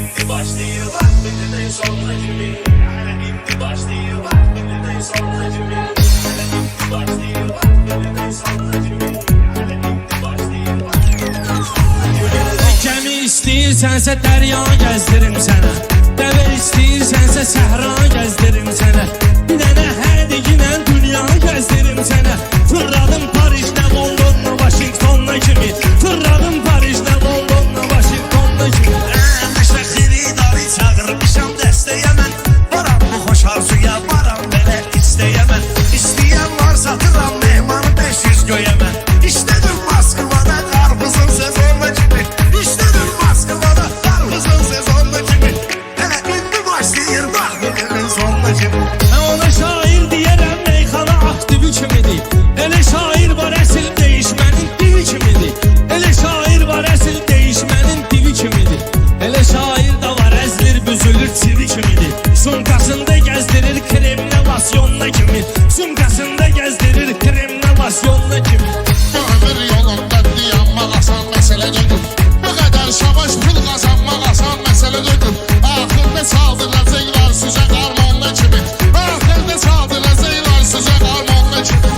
indi başlıyor bak benden sonra kimi. İndi başlıyor bak benden sonra kimi. İndi başlıyor bak benden sonra kimi. İndi başlıyor bak benden sonra kimi. Gəmi istəyirsənsə dərya gəzdirim sənə, dəvə istəyirsənsə səhra gəzdirim sənə, bir dənə hədiginə dünya gəzdirim sənə. Fırladım Paris'də Londonla Washingtonla kimi, fırladım Paris'də Londonla Washingtonla kimi. Əmrişə xiridarı çağırmışam dəstəyə mən, varam bu xoş arzuya, varam belə istəyəmən. İstəyən var satıram mehmanı 500 göyəmən. İşlədim Moskvada qarpızın sezonla kimi, İşlədim Moskvada qarpızın sezonla kimi. Hələ indi başlayır bax bugünün sonuna kimi. Ona şair deyərəm meyxana aktivi kimidir, elə şair var əsil değişmənin divi kimidir, elə şair var əsil değişmənin divi kimidir, elə şair da var əzlir büzülür çivi kimidir. Sumkasında gəzdirir kremlə lasyonla kimi, sumkasında gəzdirir kremlə lasyonla kimi. Ömür yolunda dayanmaq asan məsələ deyil. Bu qədər savaş pul qazanmaq asan məsələ deyil. Axırda saldıracaqlar sizə qarmonla kimi. Axırda saldıracaqlar sizə qarmonla kimi.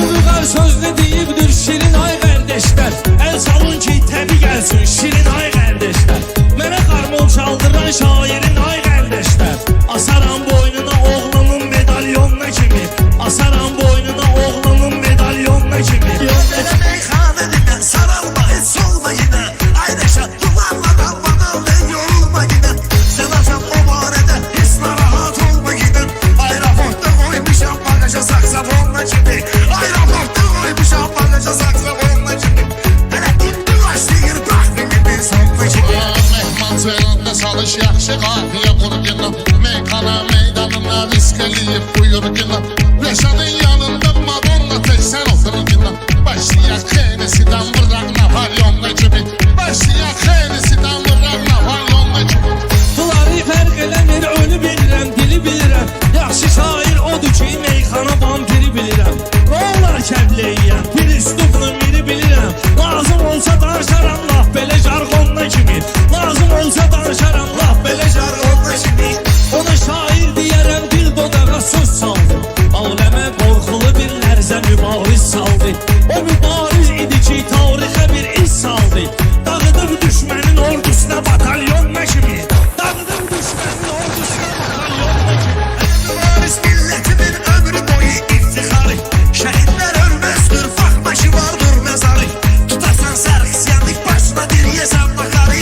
Uyğar sözünü deyibdir şirin ay qardeşlər, el salın ki təbi gəlsin şirin ay qardeşlər. Mənə qarmon çaldıran şairin ay qardeşlər, asaram boynuna oğlumun medalyonuna kimi, asaram boynuna oğlumun medalyonuna kimi. Belə meyxana dinə, saralma heç solma yine. Aydaşa duvarla dalmadan ben yorulma yine. Sen açam o barədə heç narahat olma yine. Aeroportda koymuşam bagaja saksafonla kimi. Aeroportda koymuşam bagaja saksafonla kimi. Hələ indi başlayır bax bugünün sonuna kimi. Mehmancılığında çalış yaxşı qafiyə qurguna. Meyxana meydanına risk eləyib buyur günə. Reşadın yanında Madonna tək sən otur günə. Başlayaq xenesidən vıraq Napolyonla kimi. Başlayaq xenesidən vıraq Napolyonla kimi. Bunları fərq eləmir, ölü bilirəm, dili bilirəm. Yaxşı şair odur ki, meyxana vampiri bilirəm. Onlar kəbləyəm, bir üstubla biri bilirəm. Lazım olsa danışaram laf belə jargonla kimi. Lazım olsa danışaram laf belə jargonla kimi. Ona şair deyərəm, dil dodağa söz saldı. Aləmə qorxulu bir lərzə mübariz saldı. O mübariz idi ki, tarixə bir iz saldı. Dağıdır düşmənin ordusuna batalyonla kimi. Dağıdır düşmənin ordusuna batalyonla kimi. Mübariz milletimin ömrü boyu iftiharı. Şəhidlər ölməzdir, fakbaşı vardır məzarı. Tutarsan sərxisyanlık başına diriyəsən bakarı.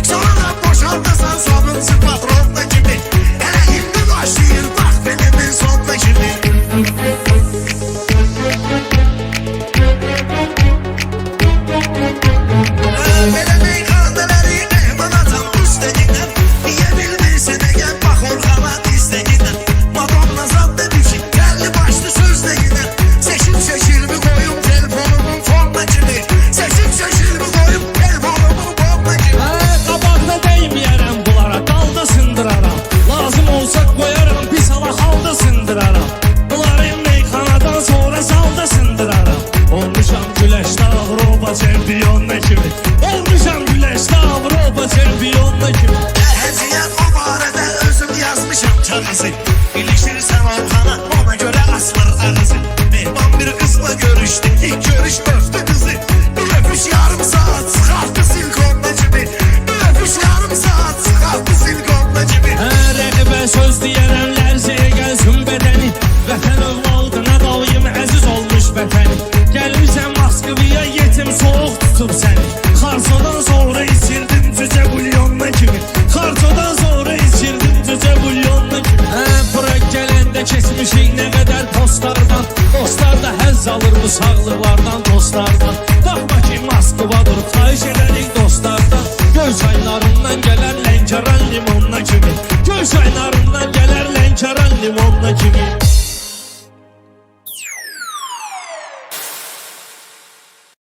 Sonra boşaldasan sabınsın patronla gibi. Hələ indi başlayır bax benimin sonuna kimi. Belə meyxanələri mehman atan üstəgindən. Niyə bilmirsən əgər bax Orxana istəgindən. Madonna zad dedi ki, gəlli başlı sözləgindən. Seçim seçilmi qoyum telefonumun fonuna kimi. Seçim seçilmi qoyum telefonumun fonuna kimi. Qabaqda dəyməyərəm bunlara, dalda sındıraram. Lazım olsa qoyaram, pis hala halda sındıraram. Bunları meyxanadan sonra salda sındıraram. Olmuşam güləşdə Avropa çempiyonuna kimi. Olmuşam güləşdə Avropa çempiyonuna kimi. Həziyyət o barədə özüm yazmışam kağızı. İlişirsən Orxana ona görə asmır ağzı. Mehman bir qızla görüşdü, ilk görüş öptü qızı. Bir öpüş yarım saat çıxartdı silkonla kimi. Bir öpüş yarım saat çıxartdı silkonla kimi. Rəqibə söz deyərəm, lərzəyə gəlsin bədəni. Vətən övladına dalayım əziz olmuş vətəni. Gəlmişəm Moskvaya, yetim soğuk tutub səni. Xarçodan sonra içirdim cücə bulyonla kimi. Xarçodan sonra içirdim cücə bulyonla kimi. Bura gələndə keçmişik nə qədər postlardan. Dostlar da həzz alır bu sağlıqlardan dostlardan. Baxma ki Moskvadır, xahiş edərik dostlardan.